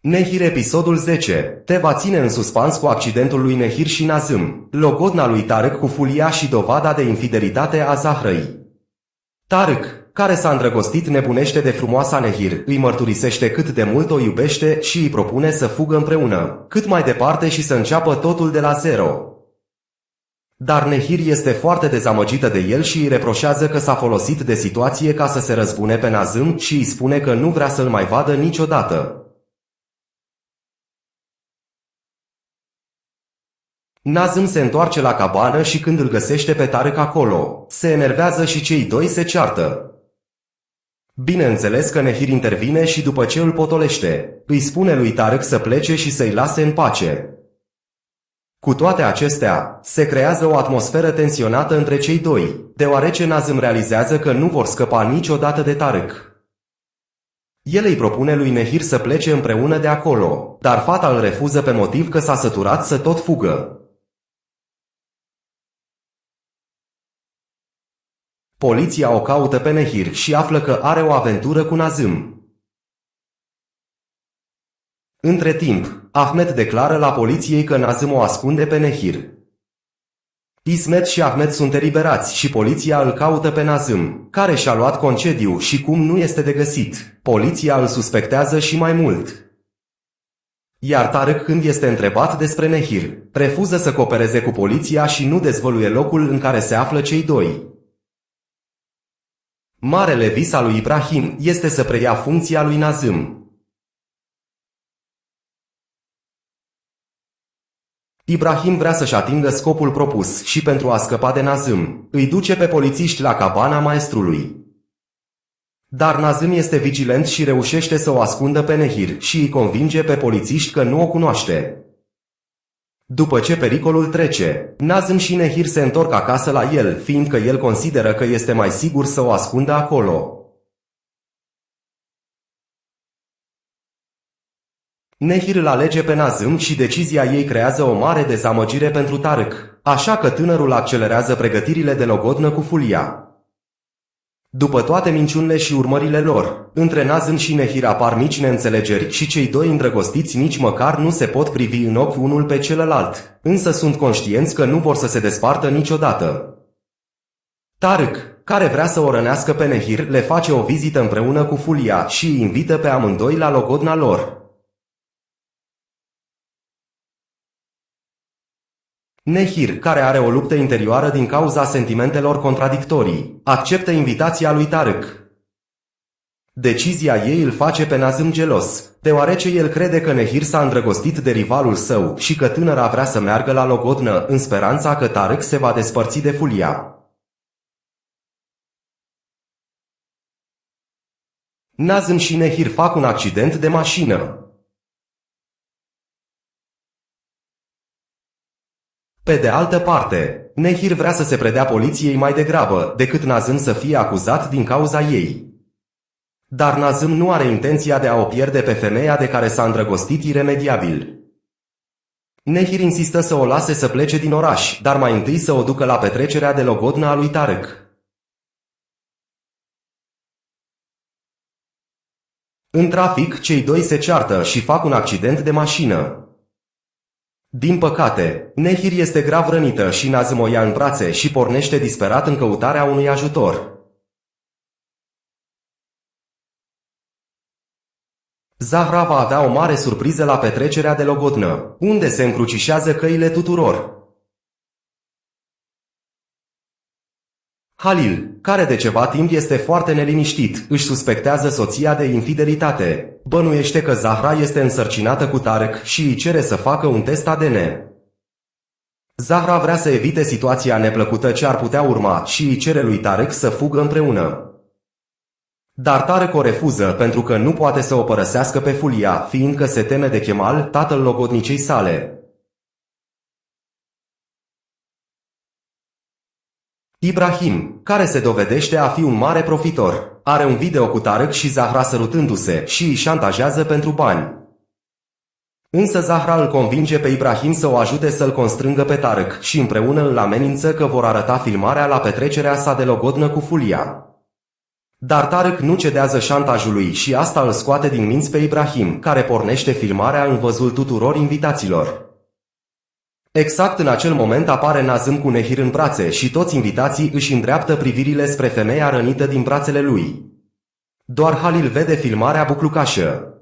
Nehir episodul 10. Te va ține în suspans cu accidentul lui Nehir și Nazım, logodna lui Tarık cu Fulia și dovada de infidelitate a Zahrăi. Tarık, care s-a îndrăgostit, nebunește de frumoasa Nehir, îi mărturisește cât de mult o iubește și îi propune să fugă împreună, cât mai departe și să înceapă totul de la zero. Dar Nehir este foarte dezamăgită de el și îi reproșează că s-a folosit de situație ca să se răzbune pe Nazım și îi spune că nu vrea să-l mai vadă niciodată. Nazım se întoarce la cabană și când îl găsește pe Tarık acolo, se enervează și cei doi se ceartă. Bineînțeles că Nehir intervine și după ce îl potolește, îi spune lui Tarık să plece și să-i lase în pace. Cu toate acestea, se creează o atmosferă tensionată între cei doi, deoarece Nazım realizează că nu vor scăpa niciodată de Tarık. El îi propune lui Nehir să plece împreună de acolo, dar fata îl refuză pe motiv că s-a săturat să tot fugă. Poliția o caută pe Nehir și află că are o aventură cu Nazım. Între timp, Ahmet declară la poliției că Nazım o ascunde pe Nehir. Ismet și Ahmet sunt eliberați și poliția îl caută pe Nazım, care și-a luat concediu și cum nu este de găsit, poliția îl suspectează și mai mult. Iar Tarık, când este întrebat despre Nehir, refuză să coopereze cu poliția și nu dezvăluie locul în care se află cei doi. Marele vis al lui Ibrahim este să preia funcția lui Nazım. Ibrahim vrea să-și atingă scopul propus și pentru a scăpa de Nazım, îi duce pe polițiști la cabana maestrului. Dar Nazım este vigilent și reușește să o ascundă pe Nehir și îi convinge pe polițiști că nu o cunoaște. După ce pericolul trece, Nazım și Nehir se întorc acasă la el, fiindcă el consideră că este mai sigur să o ascundă acolo. Nehir îl alege pe Nazım și decizia ei creează o mare dezamăgire pentru Tarık, așa că tânărul accelerează pregătirile de logodnă cu Fulia. După toate minciunile și urmările lor, între Nazım și Nehir apar mici neînțelegeri și cei doi îndrăgostiți nici măcar nu se pot privi în ochi unul pe celălalt, însă sunt conștienți că nu vor să se despartă niciodată. Tarık, care vrea să o rănească pe Nehir, le face o vizită împreună cu Fulia și îi invită pe amândoi la logodna lor. Nehir, care are o luptă interioară din cauza sentimentelor contradictorii, acceptă invitația lui Tarık. Decizia ei îl face pe Nazım gelos, deoarece el crede că Nehir s-a îndrăgostit de rivalul său și că tânăra vrea să meargă la logodnă în speranța că Tarık se va despărți de Fulia. Nazım și Nehir fac un accident de mașină. Pe de altă parte, Nehir vrea să se predea poliției mai degrabă decât Nazım să fie acuzat din cauza ei. Dar Nazım nu are intenția de a o pierde pe femeia de care s-a îndrăgostit iremediabil. Nehir insistă să o lase să plece din oraș, dar mai întâi să o ducă la petrecerea de logodnă a lui Tarık. În trafic, cei doi se ceartă și fac un accident de mașină. Din păcate, Nehir este grav rănită și Nazım o ia în brațe și pornește disperat în căutarea unui ajutor. Zahra va avea o mare surpriză la petrecerea de logodnă, unde se încrucișează căile tuturor. Halil, care de ceva timp este foarte neliniștit, își suspectează soția de infidelitate. Bănuiește că Zahra este însărcinată cu Tarık și îi cere să facă un test ADN. Zahra vrea să evite situația neplăcută ce ar putea urma și îi cere lui Tarık să fugă împreună. Dar Tarık o refuză pentru că nu poate să o părăsească pe Fulia, fiindcă se teme de Kemal, tatăl logodnicei sale. Ibrahim, care se dovedește a fi un mare profitor, are un video cu Tarık și Zahra sărutându-se și îi șantajează pentru bani. Însă Zahra îl convinge pe Ibrahim să o ajute să-l constrângă pe Tarık și împreună îl amenință că vor arăta filmarea la petrecerea sa de logodnă cu Fulia. Dar Tarık nu cedează șantajului și asta îl scoate din minți pe Ibrahim, care pornește filmarea în văzul tuturor invitaților. Exact în acel moment apare Nazım cu Nehir în brațe și toți invitații își îndreaptă privirile spre femeia rănită din brațele lui. Doar Halil vede filmarea buclucașă.